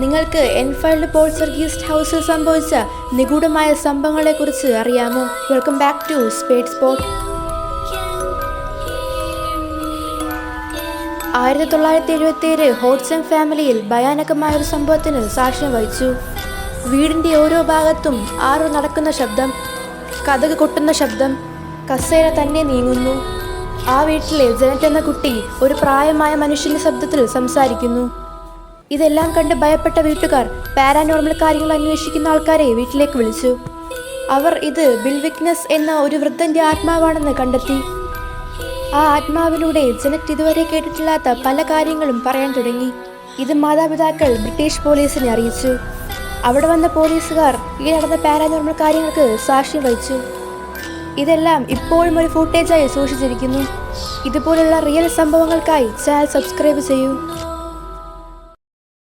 നിങ്ങൾക്ക് എൻഫീൽഡ് പോൾട്ടർഗീസ്റ്റ് ഹൗസിൽ സംഭവിച്ച നിഗൂഢമായ സംഭവങ്ങളെക്കുറിച്ച് അറിയാമോ? Welcome back to spade spot. 1977 Hodson ഫാമിലിയിൽ ഭയാനകമായൊരു സംഭവത്തിന് സാക്ഷ്യം വഹിച്ചു. വീടിൻ്റെ ഓരോ ഭാഗത്തും ആരോ നടക്കുന്ന ശബ്ദം, കതക് കൊട്ടുന്ന ശബ്ദം, കസേര തന്നെ നീങ്ങുന്നു. ആ വീട്ടിലെ ജനറ്റ് എന്ന കുട്ടി ഒരു പ്രായമായ മനുഷ്യൻ്റെ ശബ്ദത്തിൽ സംസാരിക്കുന്നു. ഇതെല്ലാം കണ്ട് ഭയപ്പെട്ട വീട്ടുകാർ പാരാനോർമൽ കാര്യങ്ങൾ അന്വേഷിക്കുന്ന ആൾക്കാരെ വീട്ടിലേക്ക് വിളിച്ചു. അവർ ഇത് ബിൽ വിക്നസ് എന്ന ഒരു വൃദ്ധൻ്റെ ആത്മാവാണെന്ന് കണ്ടെത്തി. ആ ആത്മാവിലൂടെ ജനറ്റ് ഇതുവരെ കേട്ടിട്ടില്ലാത്ത പല കാര്യങ്ങളും പറയാൻ തുടങ്ങി. ഇത് മാതാപിതാക്കൾ ബ്രിട്ടീഷ് പോലീസിനെ അറിയിച്ചു. അവിടെ വന്ന പോലീസുകാർ ഈ നടന്ന പാരാനോർമൽ കാര്യങ്ങൾക്ക് സാക്ഷ്യം വഹിച്ചു. ഇതെല്ലാം ഇപ്പോഴും ഒരു ഫുട്ടേജായി സൂക്ഷിച്ചിരിക്കുന്നു. ഇതുപോലുള്ള റിയൽ സംഭവങ്ങൾക്കായി ചാനൽ സബ്സ്ക്രൈബ് ചെയ്യൂ.